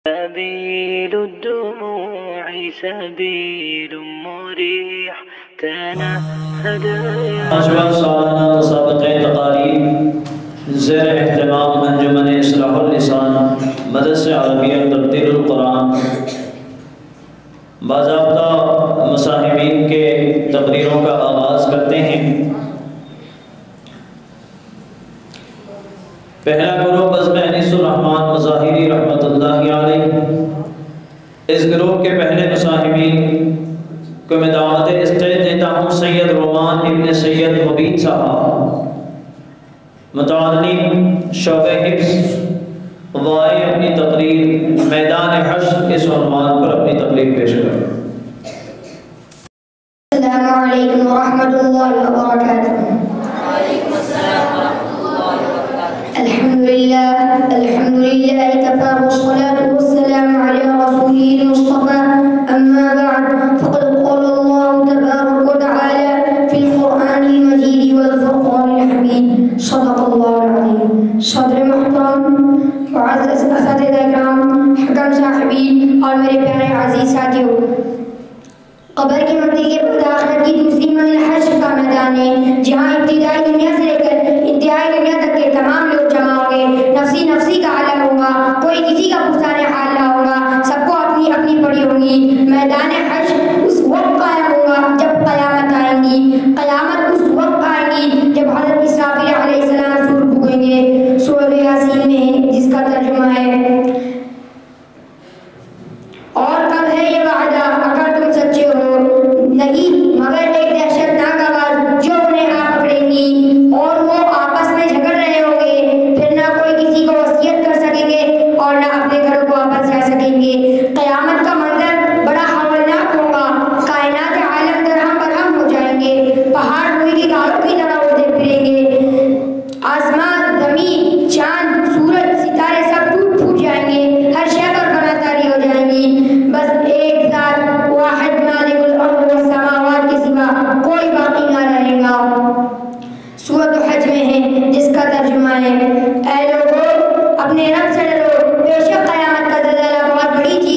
سبيل الدموع سبيل مريح تنهد پانچواں سالانہ مسابقہ تقاریر زیر اہتمام انجمن اصلاح اللسان مدرسہ عربیہ ترتیل القرآن باضابطہ مصاحبین کے تقریروں کا آغاز کرتے ہیں۔ پہلا گروہ بزم انیس الرحمن مظاہری رحمۃ اللہ علیہ، اس گروہ کے پہلے مصاحبین کو میں دعوت اسٹیج دیتا ہوں سید رومان ابن سید مبین صاحب، متعلم شعبہ حفظ وائے اپنی تقریر میدان حشر اس عنوان پر اپنی تقریر پیش کریں۔ السلام علیکم ورحمۃ اللہ وبرکاتہ۔ الحمد لله كفى والصلاة والسلام على رسوله المصطفى أما بعد فقد قال الله تبارك وتعالى في القرآن المجيد والفرقان الحميد صدق الله العظيم۔ صدر محترم معزز اساتذہ کرام، حکم صاحبین اور میرے پیارے عزیز ساتھیوں، قبر کی مٹی کے بعد آخرت کی دوسری منزل حشر کا میدان ہے، جہاں ابتدائی دنیا سے لے کر انتہائی دنیا تک کے تمام لوگ جمع ہوں گے۔ نفسی نفسی کا عالم ہوگا، کوئی کسی کا پرسان حال نہ ہوگا، سب کو اپنی اپنی پڑی ہوں گی۔ میدان حشر اس وقت قائم ہوگا جب قیامت آئیں گی۔ قیامت اس وقت آئیں گی جب حضرت اسرافیل علیہ السلام سور پھونکیں گے۔ سورۃ یاسین میں جس کا ترجمہ ہے، اور کب ہے یہ وعدہ اگر تم سچے ہو، نہیں مگر ایک دہشتناک آواز جو انہیں آ پکڑیں گی اور وہ آپس میں جھگڑ رہے ہوں گے، پھر نہ کوئی کسی کو وصیت کر سکیں گے اور نہ اپنے گھروں کو واپس جا سکیں گے۔ قیامت کا منظر بڑا ہولناک ہوگا، کائنات عالم درہم برہم ہو جائیں گے، پہاڑ روئی کی دھاروں کی طرح اڑتے پھریں گے، آسمان زمین چاند سورج ستارے سب ٹوٹ پھوٹ جائیں گے، ہر شے پر فنا طاری ہو جائیں گی، بس ایک ذات واحد مالک الارض والسماوات کے سوا کوئی باقی نہ رہے گا۔ سورۃ حج میں ہے جس کا ترجمہ ہے، اے لوگو اپنے رب سے ڈرو، بے شک قیامت کا زلزلہ بہت بڑی چیز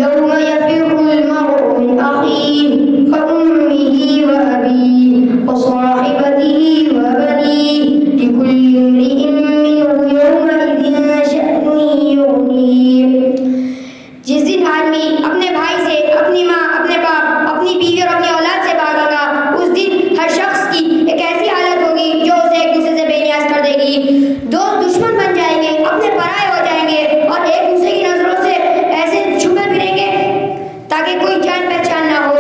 يوم يفر المرء من أخيه وأمه وأبيه وصاحبته وبنيه لكل امرئ منهم يومئذ شأن يغنيه. جس دن آدمی اپنے بھائی سے، اپنی ماں، اپنے باپ، اپنی بیوی اور اپنی اولاد سے بھاگے گا، اس دن ہر شخص کی ایک ایسی حالت ہوگی جو اسے ایک دوسرے سے بے نیاز کر دے گی. دوست دشمن بن جائیں گے، اپنے پرائے ہو جائیں گے اور ایک دوسرے کی نظروں سے ایسے چھپے پھریں گے تاکہ کوئی جان پہچان نہ ہو.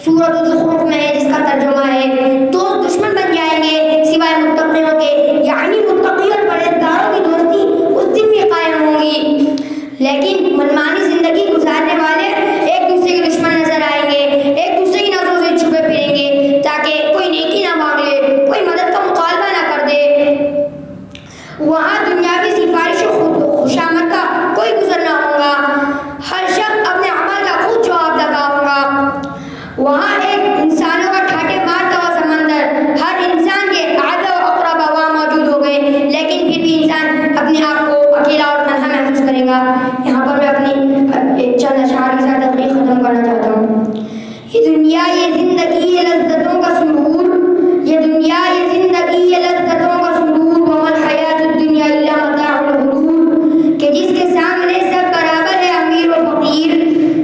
سورۃ الزخرف میں ہے جس کا ترجمہ ہے دوست دشمن بن جائیں گے سوائے متقیوں کے، یعنی متقی اور پرہیزگاروں کی دوستی اس دن بھی قائم ہوں گی. لیکن منمانی زندگی گزارنے والے ایک دوسرے کے دشمن نظر آئیں گے، ایک دوسرے کی نظروں سے چھپے پھریں گے تاکہ کوئی نیکی نہ مانگ لے، کوئی مدد کا مطالبہ نہ کر دے. وہاں دنیاوی سفارش و خوشامد کا کوئی گزر نہ ہوگا، ہر شخص اپنے عمل کا خود جواب دگا ہوگا. وہاں ایک انسانوں کا ٹھاٹے مارتا ہوا سمندر، ہر انسان کے اعضا و اقربا وہاں موجود ہو گئے، لیکن پھر بھی انسان اپنے آپ کو اکیلا اور تنہا محسوس کرے گا. یہاں پر میں اپنی چند اشعار کے ساتھ تقریر ختم کرنا چاہتا ہوں. یہ دنیا یہ زندگی یہ لذتوں کا سرور، یہ دنیا یہ زندگی یہ لذتوں کا سرور، وما الحیات الدنیا الا متاع الغرور. کہ جس کے سامنے سب برابر ہے امیر و فقیر،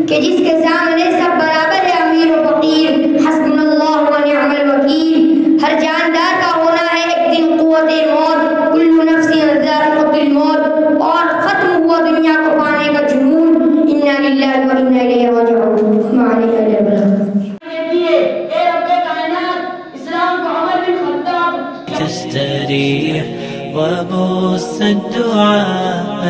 کہ جس کے سامنے سب برابر ہے امیر و فقیر، حسبنا اللہ و نعم الوکیل. ہر جاندار کا ہونا ہے ایک دن قوت موت، کل نفس ذائقۃ الموت، اور ختم ہوا دنیا کو پانے کا جنون. انا للہ و انا الیہ راجعون. ما علیہ الا البلاغ. تستريح وبث الدعاء